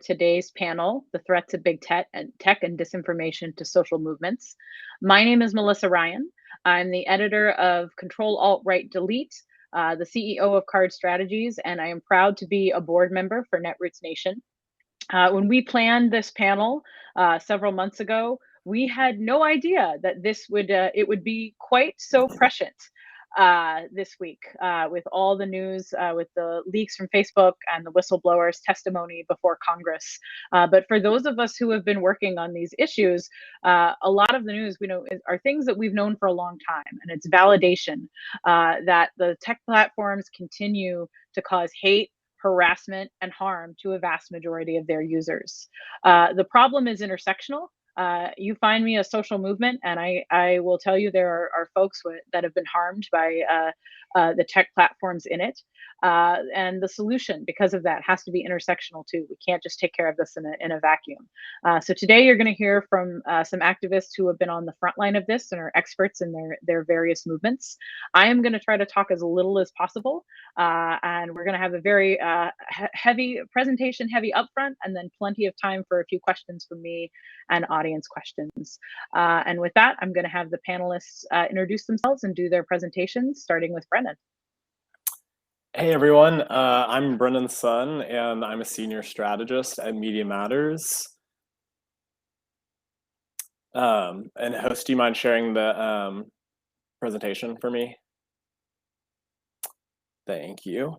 Today's panel, The Threat to Big Tech and Disinformation to Social Movements. My name is Melissa Ryan. I'm the editor of Control Alt Right Delete, the CEO of Card Strategies, and I am proud to be a board member for Netroots Nation. When we planned this panel several months ago, we had no idea that it would be quite so prescient this week with all the news, with the leaks from Facebook and the whistleblowers' testimony before Congress. But for those of us who have been working on these issues, a lot of the news we know are things that we've known for a long time, and it's validation that the tech platforms continue to cause hate, harassment, and harm to a vast majority of their users. The problem is intersectional. You find me a social movement, and I will tell you there are folks that have been harmed by the tech platforms in it. And the solution, because of that, has to be intersectional too. We can't just take care of this in a vacuum. So today you're going to hear from some activists who have been on the front line of this and are experts in their various movements. I am going to try to talk as little as possible, and we're going to have a very heavy presentation, heavy upfront, and then plenty of time for a few questions from me and audience questions. And with that, I'm going to have the panelists introduce themselves and do their presentations, starting with Brennan. Hey everyone, I'm Brennan Sun, and I'm a senior strategist at Media Matters. And host, do you mind sharing the presentation for me? Thank you.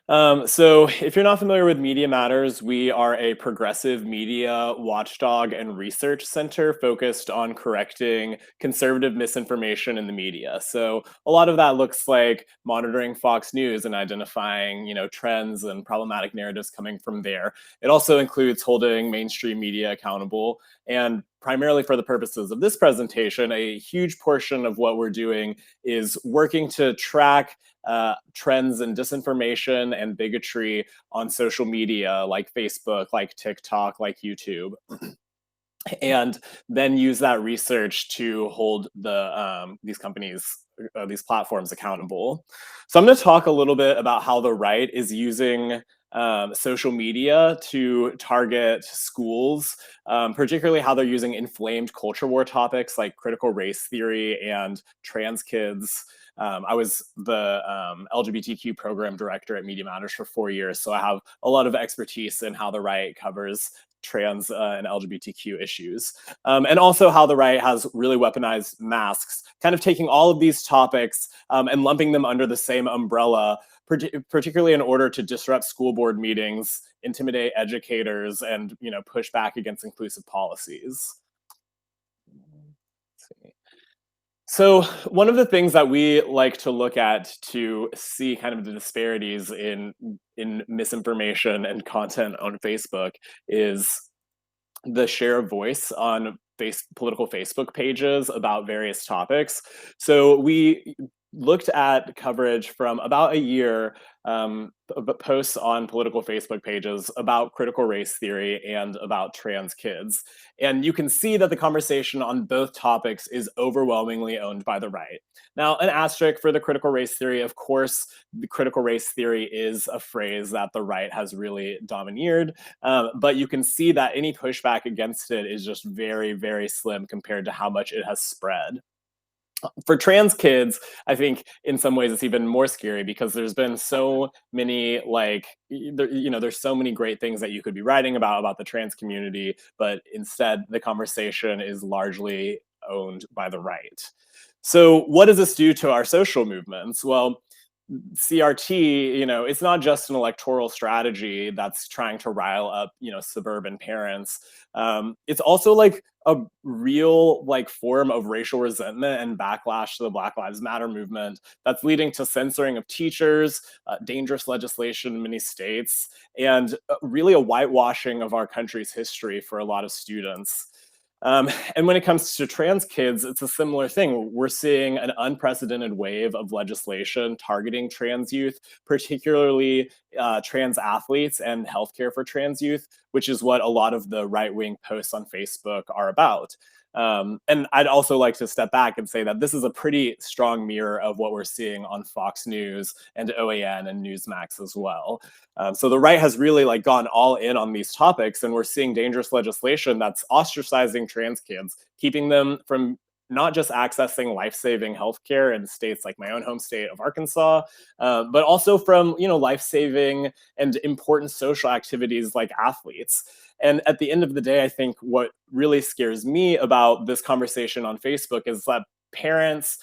So if you're not familiar with Media Matters, we are a progressive media watchdog and research center focused on correcting conservative misinformation in the media. So a lot of that looks like monitoring Fox News and identifying, trends and problematic narratives coming from there. It also includes holding mainstream media accountable. And primarily for the purposes of this presentation, a huge portion of what we're doing is working to track trends in disinformation and bigotry on social media like Facebook, like TikTok, like YouTube, and then use that research to hold these companies, these platforms accountable. So I'm going to talk a little bit about how the right is using social media to target schools, particularly how they're using inflamed culture war topics like critical race theory and trans kids. I was the LGBTQ program director at Media Matters for 4 years, so I have a lot of expertise in how the right covers trans and LGBTQ issues. And also how the right has really weaponized masks, kind of taking all of these topics and lumping them under the same umbrella, particularly in order to disrupt school board meetings, intimidate educators, and push back against inclusive policies. So one of the things that we like to look at to see kind of the disparities in misinformation and content on Facebook is the share of voice on political Facebook pages about various topics. So we looked at coverage from about a year, posts on political Facebook pages about critical race theory and about trans kids. And you can see that the conversation on both topics is overwhelmingly owned by the right. Now, an asterisk for the critical race theory, of course, the critical race theory is a phrase that the right has really domineered, but you can see that any pushback against it is just very, very slim compared to how much it has spread. For trans kids, I think in some ways it's even more scary because there's been so many there's so many great things that you could be writing about the trans community, but instead the conversation is largely owned by the right. So what does this do to our social movements? Well, CRT, it's not just an electoral strategy that's trying to rile up, suburban parents. It's also like a real form of racial resentment and backlash to the Black Lives Matter movement that's leading to censoring of teachers, dangerous legislation in many states, and really a whitewashing of our country's history for a lot of students. And when it comes to trans kids, it's a similar thing. We're seeing an unprecedented wave of legislation targeting trans youth, particularly trans athletes and healthcare for trans youth, which is what a lot of the right-wing posts on Facebook are about. And I'd also like to step back and say that this is a pretty strong mirror of what we're seeing on Fox News and OAN and Newsmax as well. So the right has really like gone all in on these topics, and we're seeing dangerous legislation that's ostracizing trans kids, keeping them from not just accessing life-saving healthcare in states like my own home state of Arkansas, but also from life-saving and important social activities like athletes. And at the end of the day, I think what really scares me about this conversation on Facebook is that parents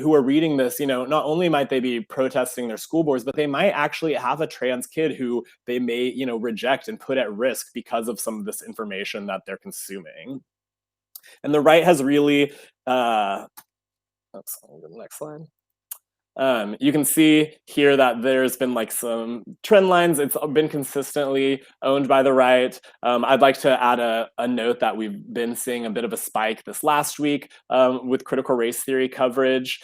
who are reading this, not only might they be protesting their school boards, but they might actually have a trans kid who they may, reject and put at risk because of some of this information that they're consuming. And the right has really, let's go to the next slide. You can see here that there's been like some trend lines. It's been consistently owned by the right. I'd like to add a note that we've been seeing a bit of a spike this last week with critical race theory coverage,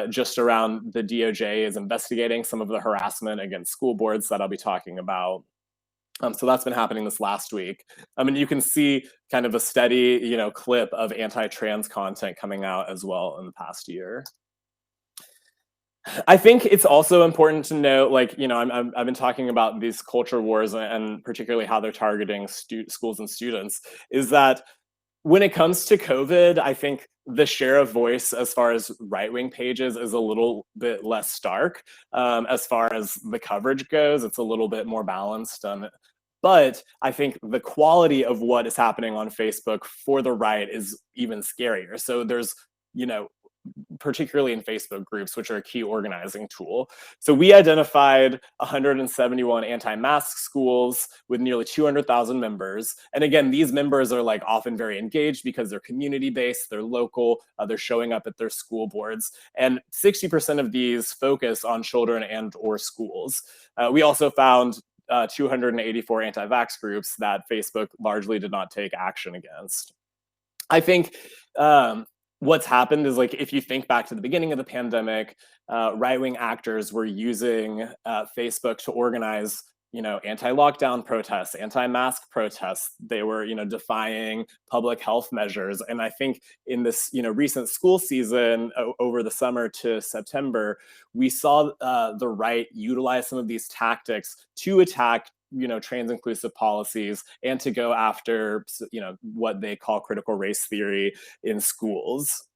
just around the DOJ is investigating some of the harassment against school boards that I'll be talking about. So that's been happening this last week. And you can see kind of a steady, clip of anti-trans content coming out as well in the past year. I think it's also important to note, like, I've been talking about these culture wars and particularly how they're targeting schools and students, is that when it comes to COVID, I think the share of voice as far as right-wing pages is a little bit less stark. As far as the coverage goes, it's a little bit more balanced. But I think the quality of what is happening on Facebook for the right is even scarier. So there's, particularly in Facebook groups, which are a key organizing tool. So we identified 171 anti-mask schools with nearly 200,000 members. And again, these members are like often very engaged because they're community-based, they're local, they're showing up at their school boards. And 60% of these focus on children and or schools. We also found 284 anti-vax groups that Facebook largely did not take action against. I think what's happened is, like, if you think back to the beginning of the pandemic, right-wing actors were using Facebook to organize, anti-lockdown protests, anti-mask protests. They were, defying public health measures. And I think in this, recent school season over the summer to September, we saw the right utilize some of these tactics to attack trans inclusive policies and to go after, what they call critical race theory in schools.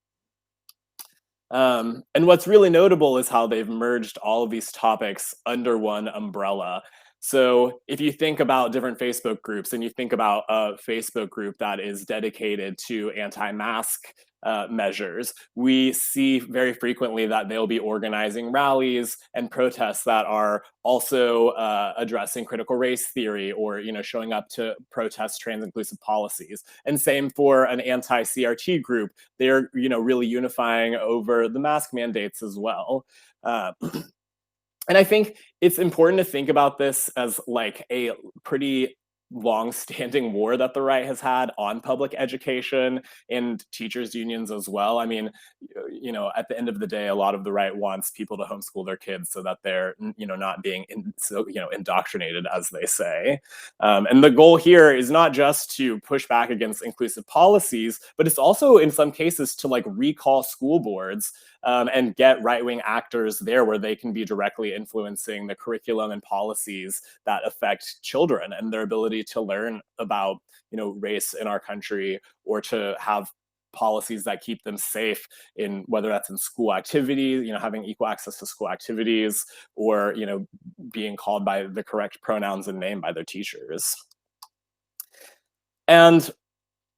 And what's really notable is how they've merged all of these topics under one umbrella. So if you think about different Facebook groups and you think about a Facebook group that is dedicated to anti-mask measures, we see very frequently that they'll be organizing rallies and protests that are also addressing critical race theory or showing up to protest trans inclusive policies. And same for an anti-CRT group. They're really unifying over the mask mandates as well. And I think it's important to think about this as like a pretty long-standing war that the right has had on public education and teachers unions as well. I mean, at the end of the day, a lot of the right wants people to homeschool their kids so that they're, not being indoctrinated, as they say. And the goal here is not just to push back against inclusive policies, but it's also in some cases to like recall school boards and get right-wing actors there where they can be directly influencing the curriculum and policies that affect children and their ability to learn about, race in our country, or to have policies that keep them safe in whether that's in school activities, having equal access to school activities, or, being called by the correct pronouns and name by their teachers. And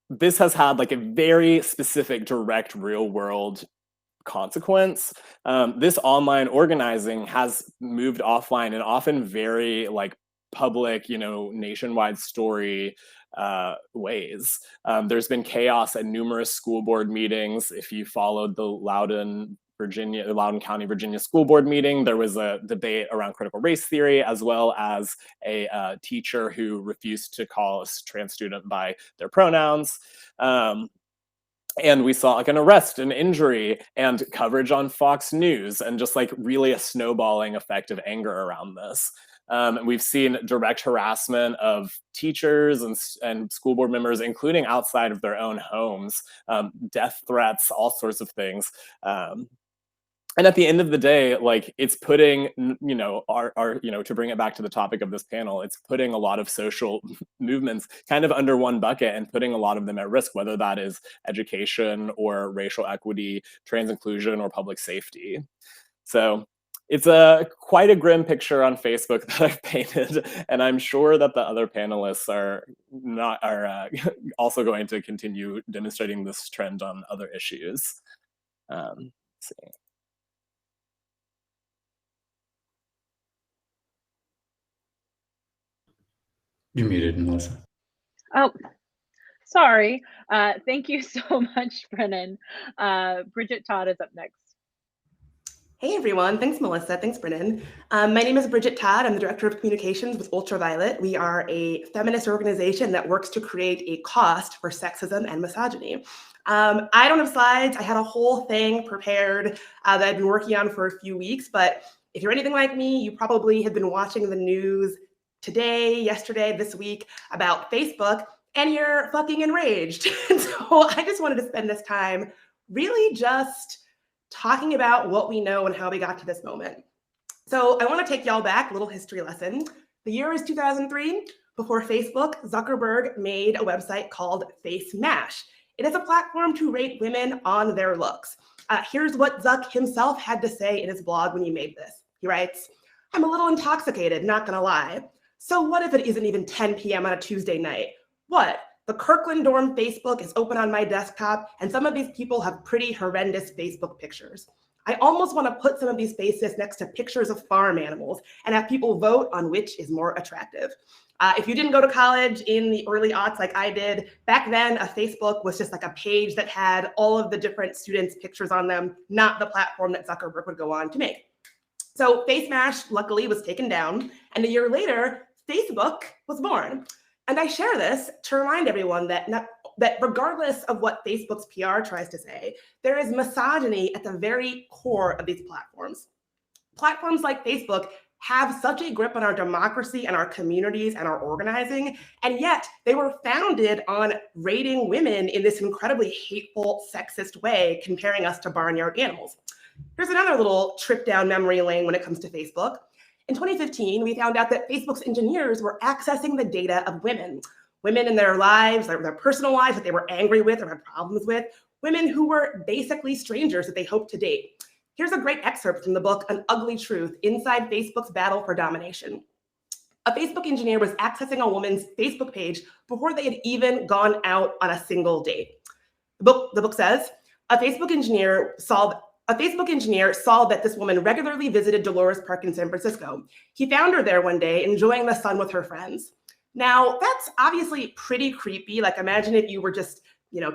this has had like a very specific, direct, real world consequence. This online organizing has moved offline in often very like public, nationwide story ways. There's been chaos at numerous school board meetings. If you followed the Loudoun County, Virginia school board meeting, there was a debate around critical race theory, as well as a teacher who refused to call a trans student by their pronouns. And we saw like an arrest, an injury, and coverage on Fox News, and just like really a snowballing effect of anger around this. And we've seen direct harassment of teachers and school board members, including outside of their own homes, death threats, all sorts of things. And at the end of the day, like, it's putting, to bring it back to the topic of this panel, it's putting a lot of social movements kind of under one bucket and putting a lot of them at risk, whether that is education or racial equity, trans inclusion, or public safety. So it's quite a grim picture on Facebook that I've painted, and I'm sure that the other panelists are also going to continue demonstrating this trend on other issues. Let's see. You're muted, Melissa. Oh, sorry. Thank you so much, Brennan. Bridget Todd is up next. Hey everyone, thanks Melissa, thanks Brennan. My name is Bridget Todd, I'm the Director of Communications with Ultraviolet. We are a feminist organization that works to create a cost for sexism and misogyny. I don't have slides, I had a whole thing prepared that I've been working on for a few weeks, but if you're anything like me, you probably have been watching the news today, yesterday, this week about Facebook, and you're fucking enraged. And so I just wanted to spend this time really just talking about what we know and how we got to this moment. So I want to take y'all back, a little history lesson. The year is 2003. Before Facebook, Zuckerberg made a website called Face Mash. It is a platform to rate women on their looks. Here's what Zuck himself had to say in his blog when he made this. He writes, "I'm a little intoxicated, not gonna lie. So what if it isn't even 10 p.m. on a Tuesday night? What? The Kirkland dorm Facebook is open on my desktop, and some of these people have pretty horrendous Facebook pictures. I almost want to put some of these faces next to pictures of farm animals and have people vote on which is more attractive." If you didn't go to college in the early aughts like I did, back then a Facebook was just like a page that had all of the different students' pictures on them, not the platform that Zuckerberg would go on to make. So Face Mash, luckily, was taken down, and a year later, Facebook was born. And I share this to remind everyone that regardless of what Facebook's PR tries to say, there is misogyny at the very core of these platforms. Platforms like Facebook have such a grip on our democracy and our communities and our organizing, and yet they were founded on rating women in this incredibly hateful, sexist way, comparing us to barnyard animals. Here's another little trip down memory lane when it comes to Facebook. In 2015, we found out that Facebook's engineers were accessing the data of women in their lives, their personal lives that they were angry with or had problems with, women who were basically strangers that they hoped to date. Here's a great excerpt from the book, An Ugly Truth, Inside Facebook's Battle for Domination. A Facebook engineer was accessing a woman's Facebook page before they had even gone out on a single date. The book says, a Facebook engineer saw that this woman regularly visited Dolores Park in San Francisco. He found her there one day, enjoying the sun with her friends. Now, that's obviously pretty creepy. Like, imagine if you were just,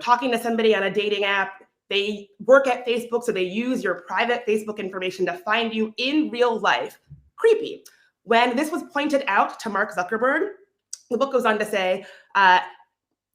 talking to somebody on a dating app. They work at Facebook, so they use your private Facebook information to find you in real life. Creepy. When this was pointed out to Mark Zuckerberg, the book goes on to say,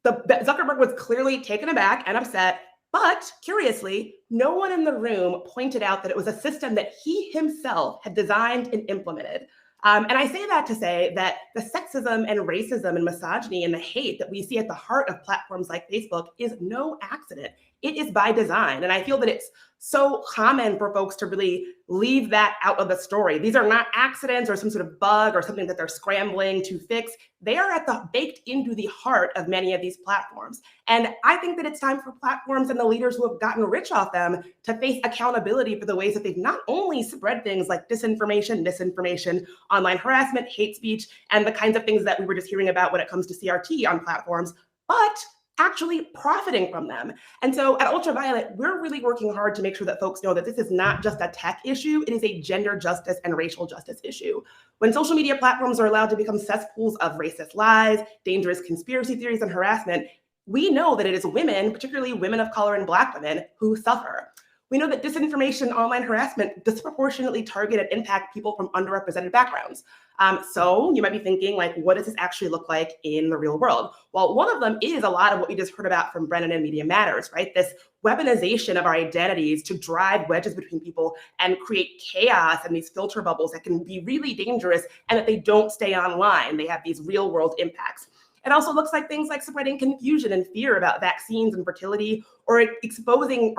Zuckerberg was clearly taken aback and upset. But curiously, no one in the room pointed out that it was a system that he himself had designed and implemented. And I say that to say that the sexism and racism and misogyny and the hate that we see at the heart of platforms like Facebook is no accident. It is by design. And I feel that it's so common for folks to really leave that out of the story. These are not accidents or some sort of bug or something that they're scrambling to fix. They are baked into the heart of many of these platforms. And I think that it's time for platforms and the leaders who have gotten rich off them to face accountability for the ways that they've not only spread things like disinformation, misinformation, online harassment, hate speech, and the kinds of things that we were just hearing about when it comes to CRT on platforms, but actually profiting from them. And so at Ultraviolet, we're really working hard to make sure that folks know that this is not just a tech issue, it is a gender justice and racial justice issue. When social media platforms are allowed to become cesspools of racist lies, dangerous conspiracy theories, and harassment, we know that it is women, particularly women of color and Black women, who suffer. We know that disinformation and online harassment disproportionately target and impact people from underrepresented backgrounds. So you might be thinking, like, what does this actually look like in the real world? Well, one of them is a lot of what we just heard about from Brennan and Media Matters, right? This weaponization of our identities to drive wedges between people and create chaos and these filter bubbles that can be really dangerous, and that they don't stay online. They have these real world impacts. It also looks like things like spreading confusion and fear about vaccines and fertility, or exposing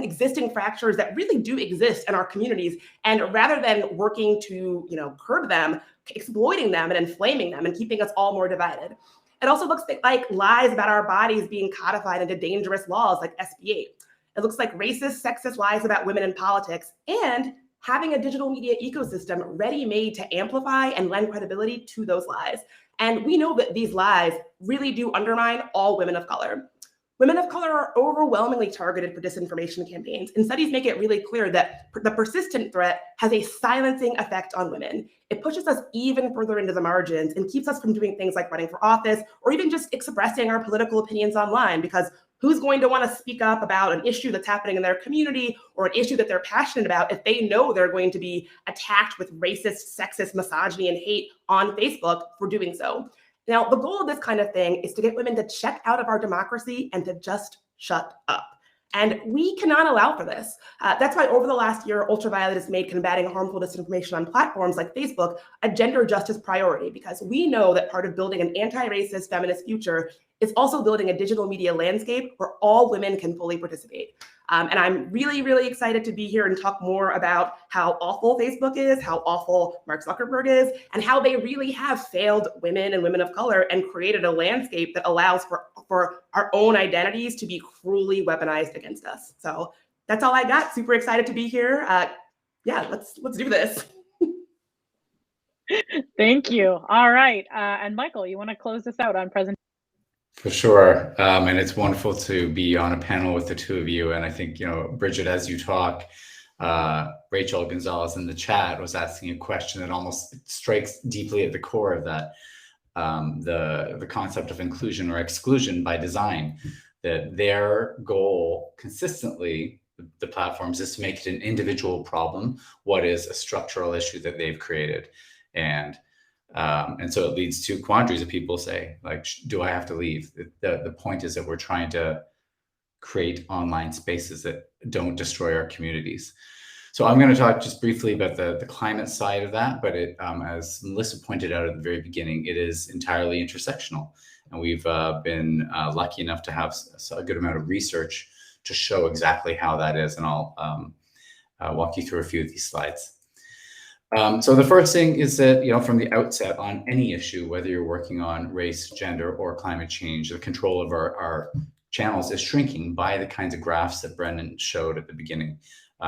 existing fractures that really do exist in our communities. And rather than working to, curb them, exploiting them and inflaming them and keeping us all more divided. It also looks like lies about our bodies being codified into dangerous laws like SB8. It looks like racist, sexist lies about women in politics, and having a digital media ecosystem ready-made to amplify and lend credibility to those lies. And we know that these lies really do undermine all women of color. Women of color are overwhelmingly targeted for disinformation campaigns, and studies make it really clear that the persistent threat has a silencing effect on women. It pushes us even further into the margins and keeps us from doing things like running for office or even just expressing our political opinions online, because who's going to want to speak up about an issue that's happening in their community or an issue that they're passionate about if they know they're going to be attacked with racist, sexist, misogyny, and hate on Facebook for doing so? Now, the goal of this kind of thing is to get women to check out of our democracy and to just shut up. And we cannot allow for this. That's why over the last year, Ultraviolet has made combating harmful disinformation on platforms like Facebook a gender justice priority, because we know that part of building an anti-racist feminist future is also building a digital media landscape where all women can fully participate. And I'm really, really excited to be here and talk more about how awful Facebook is, how awful Mark Zuckerberg is, and how they really have failed women and women of color and created a landscape that allows for our own identities to be cruelly weaponized against us. So that's all I got. Super excited to be here. Let's do this. Thank you. All right. And Michael, you want to close this out on presentation? For sure. And it's wonderful to be on a panel with the two of you. And I think, Bridget, as you talk, Rachel Gonzalez in the chat was asking a question that almost strikes deeply at the core of that, the concept of inclusion or exclusion by design, that their goal consistently, the platforms, is to make it an individual problem, what is a structural issue that they've created. And so it leads to quandaries that people say, like, do I have to leave? The point is that we're trying to create online spaces that don't destroy our communities. So I'm going to talk just briefly about the climate side of that, but as Melissa pointed out at the very beginning, it is entirely intersectional. And we've been lucky enough to have a good amount of research to show exactly how that is. And I'll walk you through a few of these slides. So the first thing is that, from the outset on any issue, whether you're working on race, gender, or climate change, the control of our channels is shrinking by the kinds of graphs that Brendan showed at the beginning.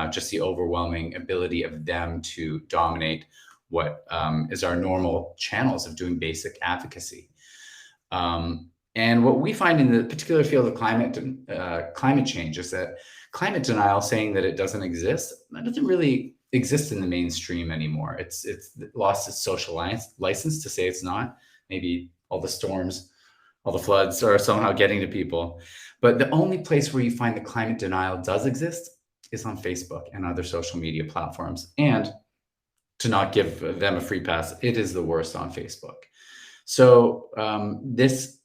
Just the overwhelming ability of them to dominate what is our normal channels of doing basic advocacy. And what we find in the particular field of climate change is that climate denial, saying that it doesn't exist, that doesn't really exist in the mainstream anymore. It's lost its social license to say it's not. Maybe all the storms, all the floods are somehow getting to people. But the only place where you find the climate denial does exist is on Facebook and other social media platforms. And to not give them a free pass, it is the worst on Facebook. So the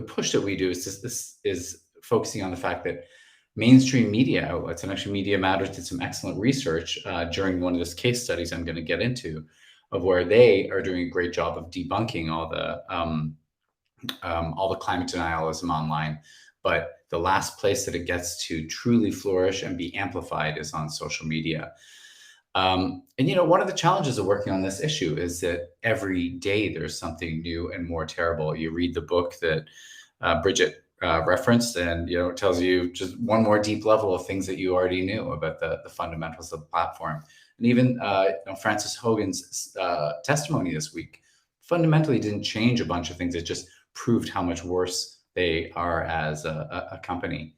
push that we do is focusing on the fact that mainstream media outlets, and actually Media Matters did some excellent research during one of those case studies I'm going to get into, of where they are doing a great job of debunking all the climate denialism online. But the last place that it gets to truly flourish and be amplified is on social media. And one of the challenges of working on this issue is that every day there's something new and more terrible. You read the book that Bridget referenced, and it tells you just one more deep level of things that you already knew about the fundamentals of the platform. And even Frances Hogan's testimony this week fundamentally didn't change a bunch of things. It just proved how much worse they are as a company.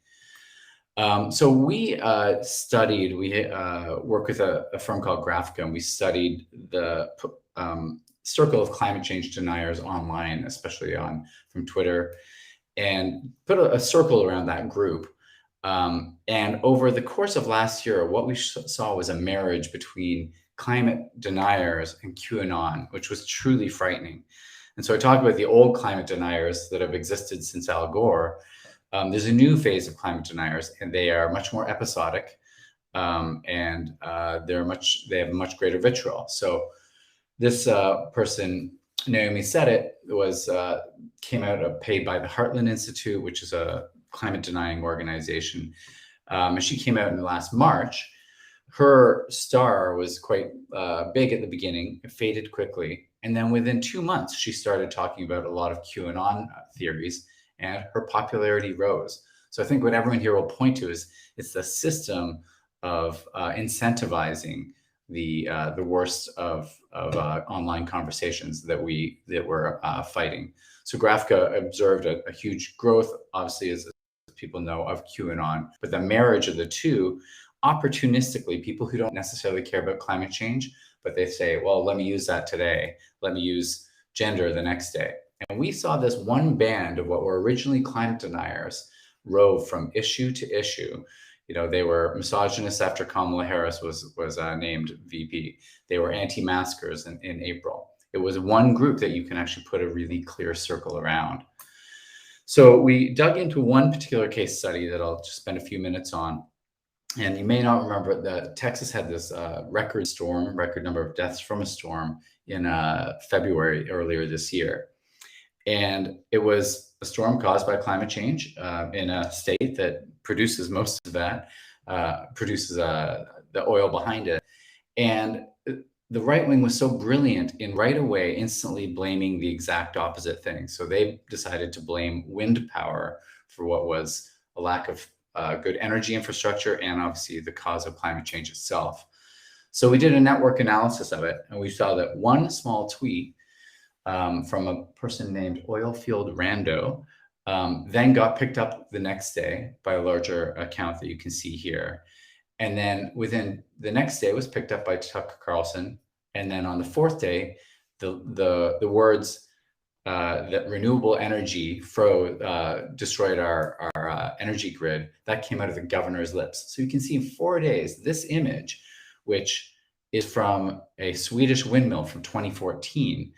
So we work with a firm called Graphica, and we studied the circle of climate change deniers online, especially from Twitter, and put a circle around that group And over the course of last year, what we saw was a marriage between climate deniers and QAnon, which was truly frightening. And so I talked about the old climate deniers that have existed since Al Gore. There's a new phase of climate deniers, and they are much more episodic, and they have much greater vitriol. So this person, Naomi Sedit, came out paid by the Heartland Institute, which is a climate denying organization. And she came out in the last March. Her star was quite big at the beginning. It faded quickly. And then within 2 months, she started talking about a lot of QAnon theories, and her popularity rose. So I think what everyone here will point to is it's the system of incentivizing the worst of online conversations that we're fighting. So Graphica observed a huge growth, obviously, as people know, of QAnon, but the marriage of the two, opportunistically, people who don't necessarily care about climate change, but they say, well, let me use that today. Let me use gender the next day. And we saw this one band of what were originally climate deniers rove from issue to issue. You know, they were misogynists after Kamala Harris was named VP. They were anti-maskers in April. It was one group that you can actually put a really clear circle around. So we dug into one particular case study that I'll just spend a few minutes on. And you may not remember that Texas had this record number of deaths from a storm in February earlier this year. And it was a storm caused by climate change in a state that produces most of that, produces the oil behind it. And the right wing was so brilliant in right away instantly blaming the exact opposite thing. So they decided to blame wind power for what was a lack of good energy infrastructure and obviously the cause of climate change itself. So we did a network analysis of it, and we saw that one small tweet from a person named Oilfield Rando then got picked up the next day by a larger account that you can see here. And then within the next day, it was picked up by Tucker Carlson. And then on the fourth day, the words that renewable energy destroyed our energy grid, that came out of the governor's lips. So you can see in 4 days, this image, which is from a Swedish windmill from 2014,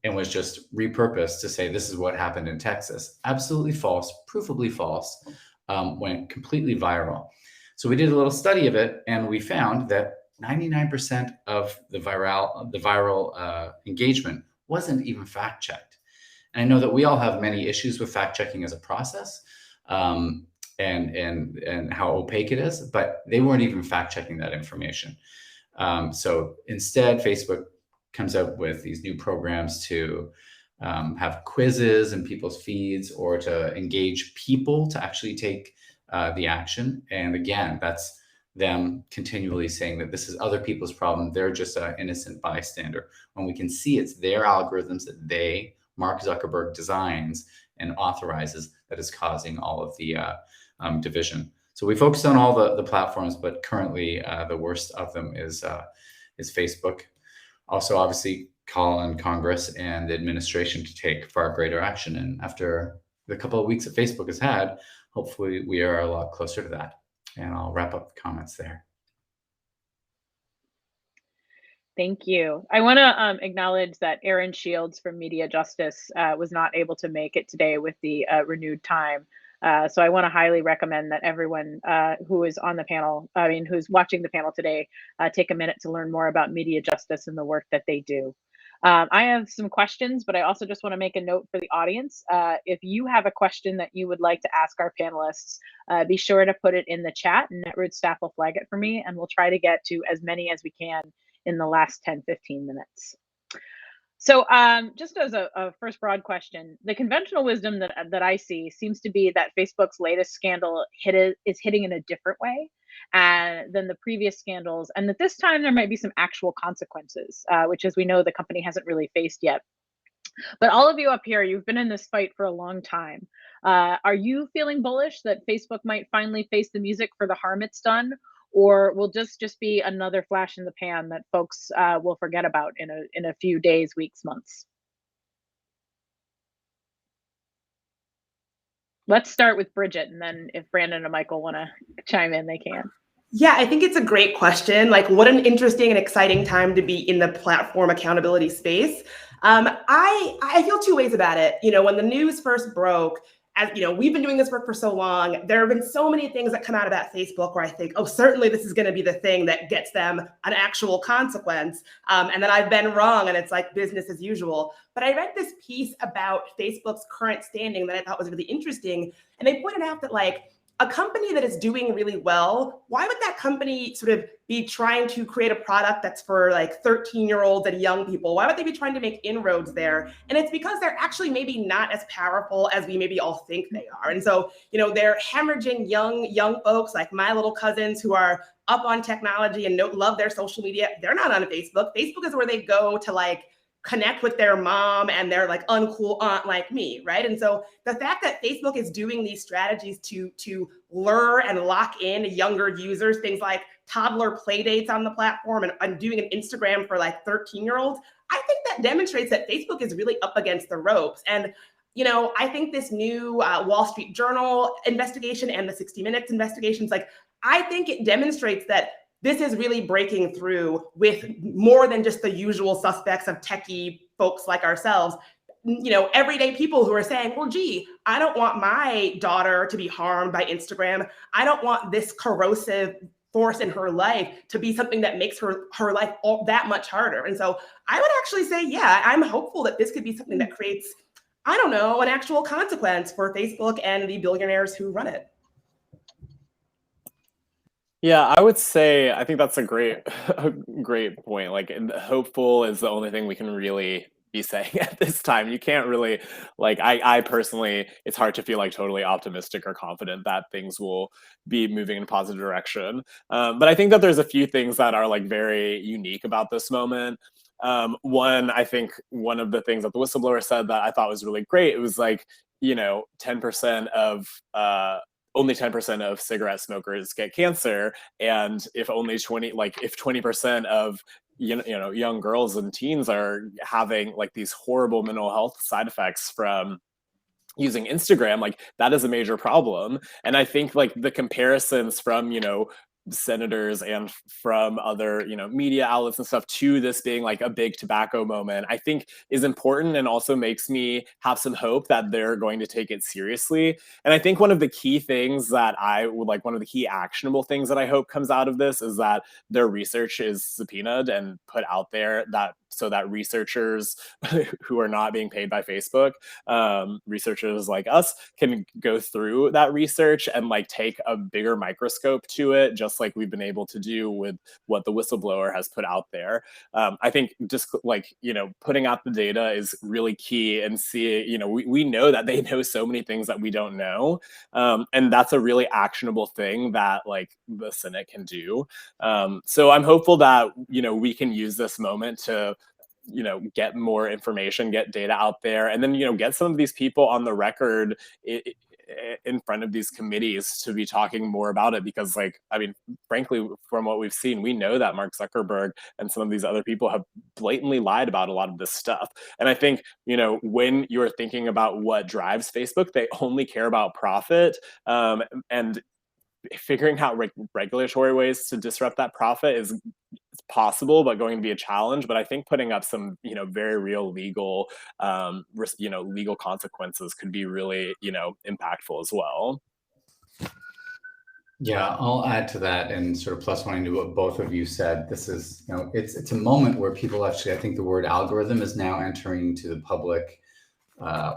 and was just repurposed to say this is what happened in Texas. Absolutely false, provably false, went completely viral. So we did a little study of it, and we found that 99% of the viral engagement wasn't even fact-checked. And I know that we all have many issues with fact-checking as a process, and how opaque it is, but they weren't even fact-checking that information. So instead, Facebook comes up with these new programs to have quizzes in people's feeds, or to engage people to actually take the action. And again, that's them continually saying that this is other people's problem. They're just an innocent bystander. When we can see it's their algorithms that Mark Zuckerberg, designs and authorizes that is causing all of the division. So we focused on all the platforms, but currently the worst of them is Facebook. Also, obviously, call on Congress and the administration to take far greater action. And after the couple of weeks that Facebook has had, hopefully we are a lot closer to that. And I'll wrap up the comments there. Thank you. I want to acknowledge that Aaron Shields from Media Justice was not able to make it today with the renewed time. So I want to highly recommend that everyone who is on the panel, who's watching the panel today, take a minute to learn more about Media Justice and the work that they do. I have some questions, but I also just want to make a note for the audience. If you have a question that you would like to ask our panelists, be sure to put it in the chat, and Netroots staff will flag it for me, and we'll try to get to as many as we can in the last 10-15 minutes. So just as a first broad question, the conventional wisdom that I see seems to be that Facebook's latest scandal is hitting in a different way than the previous scandals, and that this time there might be some actual consequences, which, as we know, the company hasn't really faced yet. But all of you up here, you've been in this fight for a long time. Are you feeling bullish that Facebook might finally face the music for the harm it's done? Or will just be another flash in the pan that folks will forget about in a few days, weeks, months? Let's start with Bridget, and then if Brandon and Michael want to chime in, they can. Yeah, I think it's a great question. Like, what an interesting and exciting time to be in the platform accountability space. I feel two ways about it. You know, when the news first broke, as you know, we've been doing this work for so long. There have been so many things that come out about Facebook where I think, oh, certainly this is going to be the thing that gets them an actual consequence. And then I've been wrong, and it's like business as usual. But I read this piece about Facebook's current standing that I thought was really interesting, and they pointed out that like, a company that is doing really well, why would that company sort of be trying to create a product that's for like 13-year-olds and young people? Why would they be trying to make inroads there? And it's because they're actually maybe not as powerful as we maybe all think they are. And so, you know, they're hemorrhaging young folks like my little cousins who are up on technology and love their social media. They're not on Facebook. Facebook is where they go to like connect with their mom and their like uncool aunt like me, right? And so the fact that Facebook is doing these strategies to lure and lock in younger users, things like toddler play dates on the platform and doing an Instagram for like 13-year-olds, I think that demonstrates that Facebook is really up against the ropes. And you know, I think this new Wall Street Journal investigation and the 60 Minutes investigations, like, I think it demonstrates that this is really breaking through with more than just the usual suspects of techie folks like ourselves. You know, everyday people who are saying, well, gee, I don't want my daughter to be harmed by Instagram. I don't want this corrosive force in her life to be something that makes her life all that much harder. And so I would actually say, yeah, I'm hopeful that this could be something that creates, I don't know, an actual consequence for Facebook and the billionaires who run it. Yeah, I would say I think that's a great point. Like, hopeful is the only thing we can really be saying at this time. You can't really, like, I personally, it's hard to feel like totally optimistic or confident that things will be moving in a positive direction. But I think that there's a few things that are like very unique about this moment. One, I think one of the things that the whistleblower said that I thought was really great, it was like, you know, 10% of only 10% of cigarette smokers get cancer, and if only 20% of young girls and teens are having like these horrible mental health side effects from using Instagram, like that is a major problem. And I think like the comparisons from senators and from other media outlets and stuff to this being like a big tobacco moment, I think is important, and also makes me have some hope that they're going to take it seriously. And I think one of the key things that I would like, one of the key actionable things that I hope comes out of this is that their research is subpoenaed and put out there, that so that researchers who are not being paid by Facebook, researchers like us, can go through that research and like take a bigger microscope to it, just like we've been able to do with what the whistleblower has put out there. I think just like, putting out the data is really key, and we know that they know so many things that we don't know. And that's a really actionable thing that like the Senate can do. So I'm hopeful that, we can use this moment to get more information, get data out there, and then get some of these people on the record in front of these committees to be talking more about it. Because like, I mean, frankly, from what we've seen, we know that Mark Zuckerberg and some of these other people have blatantly lied about a lot of this stuff. And I think, when you're thinking about what drives Facebook, they only care about profit, and figuring out regulatory ways to disrupt that profit is possible, but going to be a challenge. But I think putting up some, very real legal, legal consequences could be really, impactful as well. Yeah, I'll add to that and sort of plus one into what both of you said. This is, it's a moment where people actually, I think the word algorithm is now entering to the public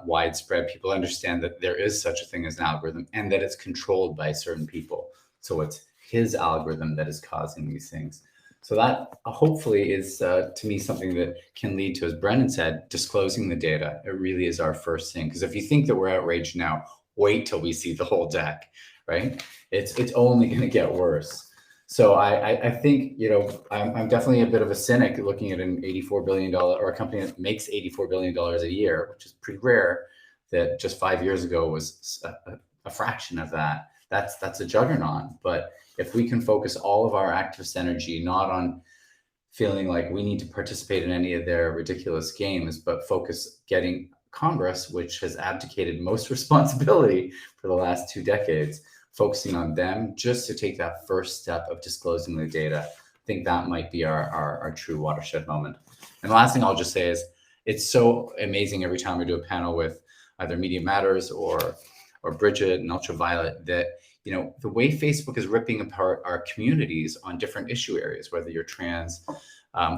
widespread. People understand that there is such a thing as an algorithm and that it's controlled by certain people. So it's his algorithm that is causing these things. So that hopefully is, to me, something that can lead to, as Brendan said, disclosing the data. It really is our first thing. Because if you think that we're outraged now, wait till we see the whole deck, right? It's only going to get worse. So I think, I'm definitely a bit of a cynic looking at an $84 billion, or a company that makes $84 billion a year, which is pretty rare, that just 5 years ago was a fraction of that. That's a juggernaut. But if we can focus all of our activist energy not on feeling like we need to participate in any of their ridiculous games, but focus getting Congress, which has abdicated most responsibility for the last 2 decades, focusing on them just to take that first step of disclosing the data. I think that might be our true watershed moment. And the last thing I'll just say is, it's so amazing every time we do a panel with either Media Matters or Bridget and Ultraviolet, that the way Facebook is ripping apart our communities on different issue areas, whether you're trans,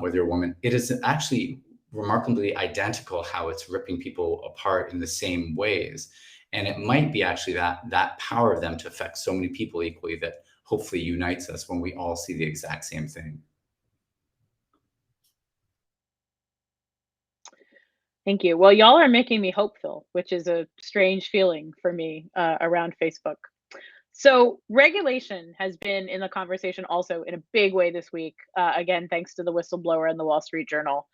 whether you're a woman, it is actually remarkably identical how it's ripping people apart in the same ways. And it might be actually that power of them to affect so many people equally that hopefully unites us when we all see the exact same thing. Thank you. Well, y'all are making me hopeful, which is a strange feeling for me around Facebook. So regulation has been in the conversation also in a big way this week. Again, thanks to the whistleblower in the Wall Street Journal.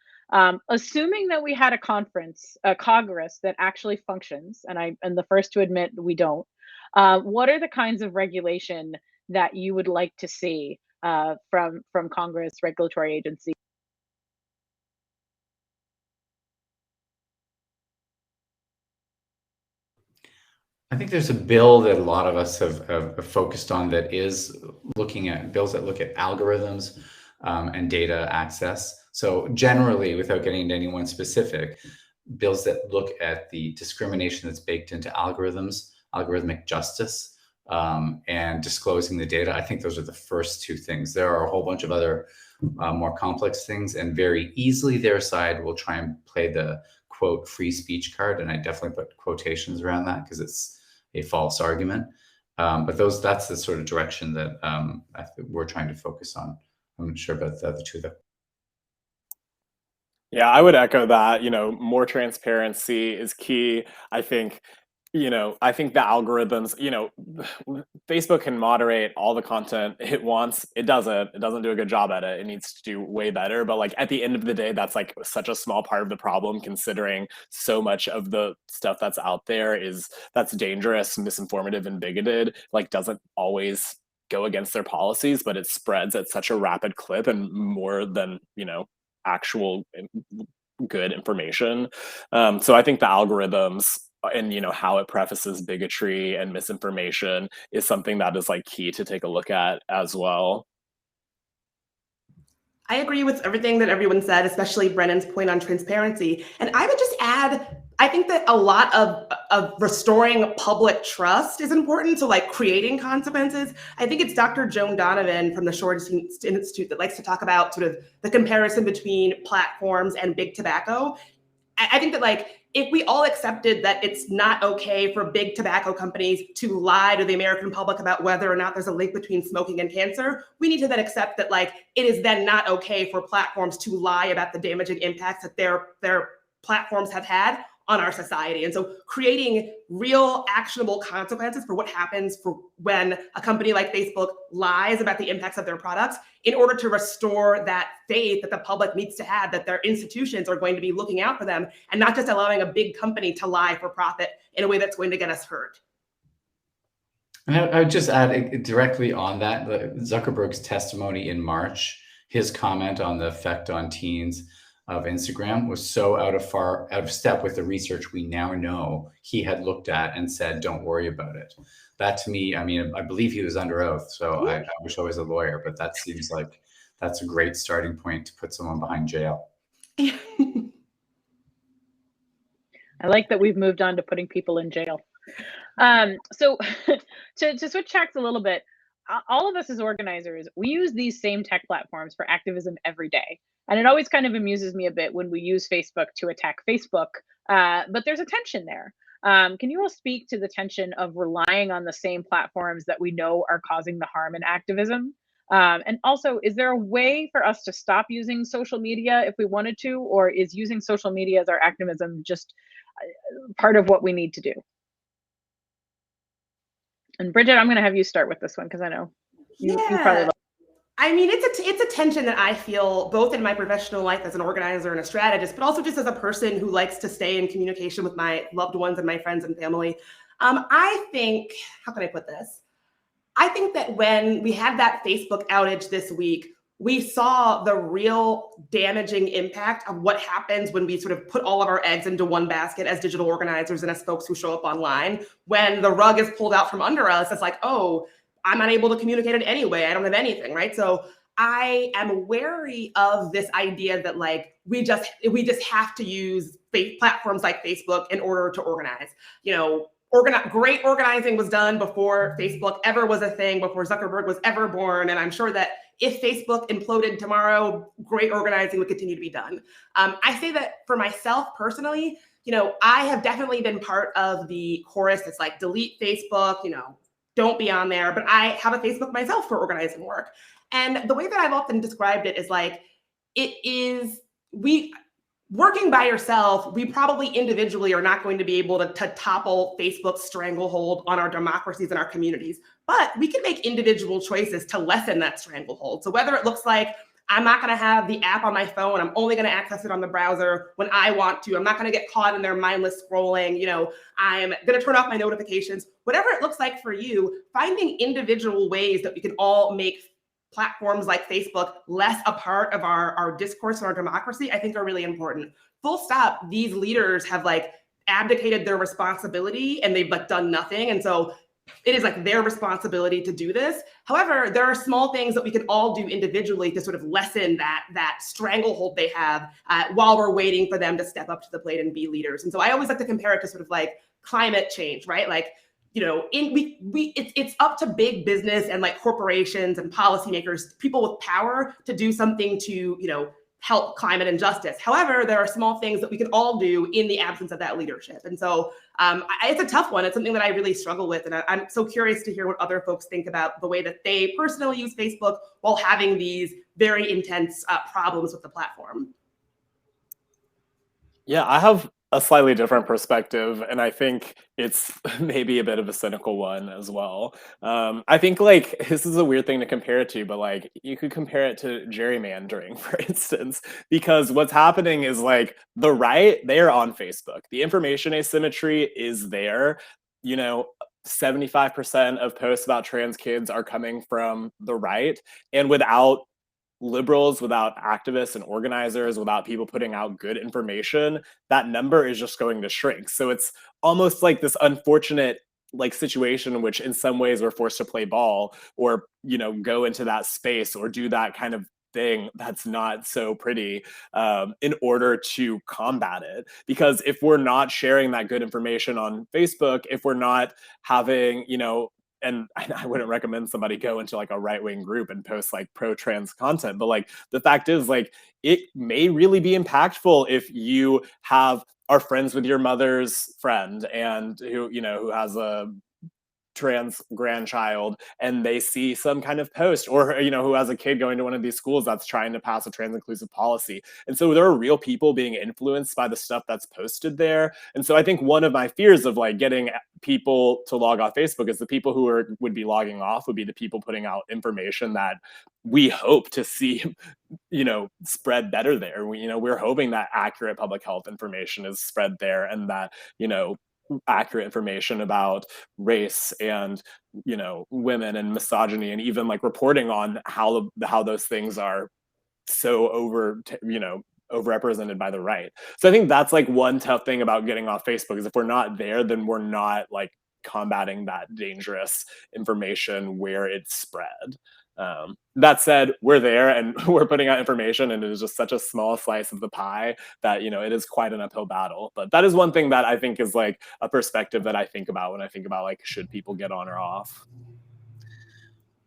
Assuming that we had a Congress that actually functions, and I'm the first to admit we don't, what are the kinds of regulation that you would like to see from Congress, regulatory agencies? I think there's a bill that a lot of us have focused on that is looking at bills that look at algorithms and data access. So generally, without getting into anyone specific, bills that look at the discrimination that's baked into algorithms, algorithmic justice, and disclosing the data. I think those are the first 2 things. There are a whole bunch of other more complex things, and very easily their side will try and play the quote free speech card, and I definitely put quotations around that because it's a false argument. But that's the sort of direction that I think we're trying to focus on. I'm not sure about the other 2 though. Yeah, I would echo that. More transparency is key. I think the algorithms, Facebook can moderate all the content it wants. It doesn't do a good job at it. It needs to do way better. But like at the end of the day, that's like such a small part of the problem, considering so much of the stuff that's out there that's dangerous, misinformative, and bigoted, like doesn't always go against their policies, but it spreads at such a rapid clip and more than, actual good information. So I think the algorithms and how it prefaces bigotry and misinformation is something that is like key to take a look at as well. I agree with everything that everyone said, especially Brennan's point on transparency. And I would just add, I think that a lot of restoring public trust is important. So like creating consequences. I think it's Dr. Joan Donovan from the Shores Institute that likes to talk about sort of the comparison between platforms and big tobacco. I think that like, if we all accepted that it's not okay for big tobacco companies to lie to the American public about whether or not there's a link between smoking and cancer, we need to then accept that like it is then not okay for platforms to lie about the damaging impacts that their platforms have had on our society. And so creating real actionable consequences for what happens for when a company like Facebook lies about the impacts of their products in order to restore that faith that the public needs to have that their institutions are going to be looking out for them and not just allowing a big company to lie for profit in a way that's going to get us hurt. And I would just add directly on that, Zuckerberg's testimony in March, his comment on the effect on teens of Instagram was so out of step with the research we now know he had looked at and said, don't worry about it. That to me, I mean, I believe he was under oath, so I wish I was a lawyer, but that seems like that's a great starting point to put someone behind jail. I like that we've moved on to putting people in jail. So to switch tracks a little bit, all of us as organizers, we use these same tech platforms for activism every day. And it always kind of amuses me a bit when we use Facebook to attack Facebook, but there's a tension there. Can you all speak to the tension of relying on the same platforms that we know are causing the harm in activism? And also, is there a way for us to stop using social media if we wanted to, or is using social media as our activism just part of what we need to do? And Bridget, I'm going to have you start with this one because I know you probably love. I mean, it's a tension that I feel both in my professional life as an organizer and a strategist, but also just as a person who likes to stay in communication with my loved ones and my friends and family. I think, how can I put this? I think that when we had that Facebook outage this week, we saw the real damaging impact of what happens when we sort of put all of our eggs into one basket as digital organizers and as folks who show up online. When the rug is pulled out from under us, it's like, oh, I'm unable to communicate it anyway. I don't have anything, right? So I am wary of this idea that like we just have to use platforms like Facebook in order to organize. You know, great organizing was done before Facebook ever was a thing, before Zuckerberg was ever born, and I'm sure that if Facebook imploded tomorrow, great organizing would continue to be done. I say that for myself personally, you know, I have definitely been part of the chorus that's like delete Facebook, you know, don't be on there. But I have a Facebook myself for organizing work. And the way that I've often described it is like, working by yourself, we probably individually are not going to be able to topple Facebook's stranglehold on our democracies and our communities, but we can make individual choices to lessen that stranglehold. So whether it looks like I'm not going to have the app on my phone, I'm only going to access it on the browser when I want to, I'm not going to get caught in their mindless scrolling, you know, I'm going to turn off my notifications, whatever it looks like for you, finding individual ways that we can all make platforms like Facebook less a part of our discourse and our democracy, I think are really important. Full stop, these leaders have like abdicated their responsibility and they've like done nothing. And so it is like their responsibility to do this. However, there are small things that we can all do individually to sort of lessen that stranglehold they have while we're waiting for them to step up to the plate and be leaders. And so I always like to compare it to sort of like climate change, right? Like, you know, it's up to big business and like corporations and policymakers, people with power to do something to, you know, help climate and justice. However, there are small things that we can all do in the absence of that leadership. And so it's a tough one. It's something that I really struggle with. And I'm so curious to hear what other folks think about the way that they personally use Facebook while having these very intense problems with the platform. Yeah, I have a slightly different perspective, and I think it's maybe a bit of a cynical one as well. I think like this is a weird thing to compare it to, but like you could compare it to gerrymandering, for instance, because what's happening is like the right, they are on Facebook. The information asymmetry is there. You know, 75% of posts about trans kids are coming from the right, and without liberals, without activists and organizers, without people putting out good information, that number is just going to shrink. So it's almost like this unfortunate like situation in which in some ways we're forced to play ball or, you know, go into that space or do that kind of thing that's not so pretty in order to combat it. Because if we're not sharing that good information on Facebook, if we're not having, you know, and I wouldn't recommend somebody go into like a right-wing group and post like pro-trans content, but like the fact is like it may really be impactful if you are friends with your mother's friend and who has a trans grandchild and they see some kind of post, or you know, who has a kid going to one of these schools that's trying to pass a trans inclusive policy. And so there are real people being influenced by the stuff that's posted there. And so I think one of my fears of like getting people to log off Facebook is the people who would be logging off would be the people putting out information that we hope to see, you know, spread better there. We're hoping that accurate public health information is spread there, and that, you know, accurate information about race and, you know, women and misogyny, and even like reporting on how those things are so overrepresented by the right. So I think that's like one tough thing about getting off Facebook, is if we're not there, then we're not like combating that dangerous information where it's spread. That said, we're there and we're putting out information, and it is just such a small slice of the pie that, you know, it is quite an uphill battle. But that is one thing that I think is like a perspective that I think about when I think about like, should people get on or off?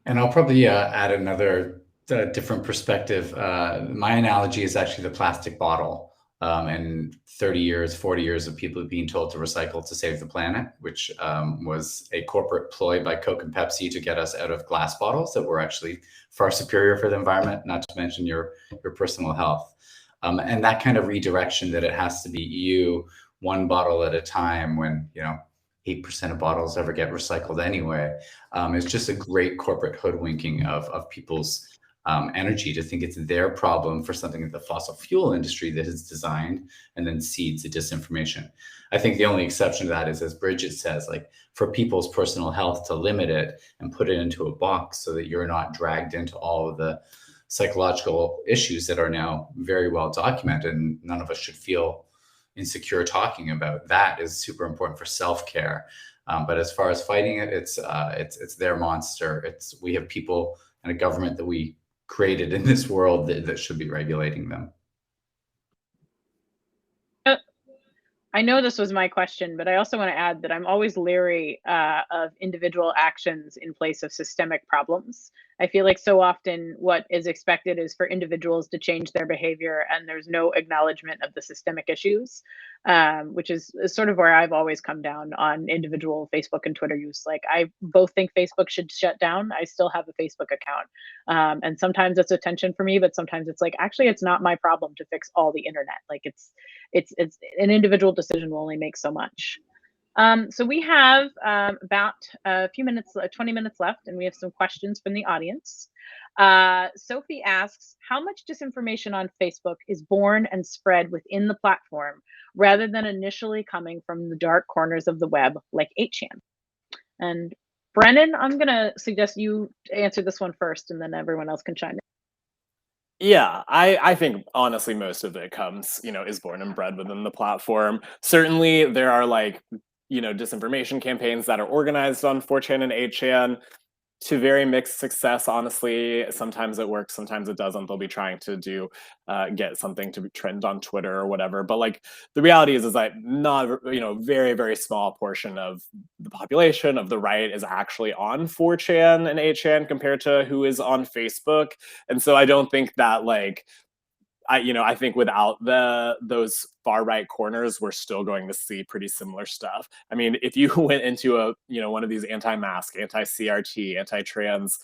And I'll probably add another different perspective. My analogy is actually the plastic bottle. And 30 years, 40 years of people being told to recycle to save the planet, which was a corporate ploy by Coke and Pepsi to get us out of glass bottles that were actually far superior for the environment, not to mention your personal health. And that kind of redirection that it has to be you one bottle at a time when, you know, 8% of bottles ever get recycled anyway, is just a great corporate hoodwinking of people's energy to think it's their problem for something that the fossil fuel industry that has designed and then seeds the disinformation. I think the only exception to that is, as Bridget says, like for people's personal health, to limit it and put it into a box so that you're not dragged into all of the psychological issues that are now very well documented, and none of us should feel insecure talking about. That is super important for self-care. But as far as fighting it, it's their monster. We have people and a government that we created in this world that should be regulating them. I know this was my question, but I also want to add that I'm always leery of individual actions in place of systemic problems. I feel like so often what is expected is for individuals to change their behavior, and there's no acknowledgement of the systemic issues, which is sort of where I've always come down on individual Facebook and Twitter use. Like, I both think Facebook should shut down. I still have a Facebook account. And sometimes it's attention for me, but sometimes it's like, actually, it's not my problem to fix all the internet. Like, it's an individual decision will only make so much. So we have about a few minutes, 20 minutes left, and we have some questions from the audience. Sophie asks, how much disinformation on Facebook is born and spread within the platform rather than initially coming from the dark corners of the web like 8chan? And Brennan, I'm going to suggest you answer this one first, and then everyone else can chime in. Yeah, I think honestly most of it comes, is born and bred within the platform. Certainly there are disinformation campaigns that are organized on 4chan and 8chan to very mixed success, honestly. Sometimes it works, sometimes it doesn't. They'll be trying to get something to trend on Twitter or whatever. But the reality is that not, very, very small portion of the population of the right is actually on 4chan and 8chan compared to who is on Facebook. And so I don't think that I think without those far right corners, we're still going to see pretty similar stuff. I mean, if you went into one of these anti-mask, anti-CRT, anti-trans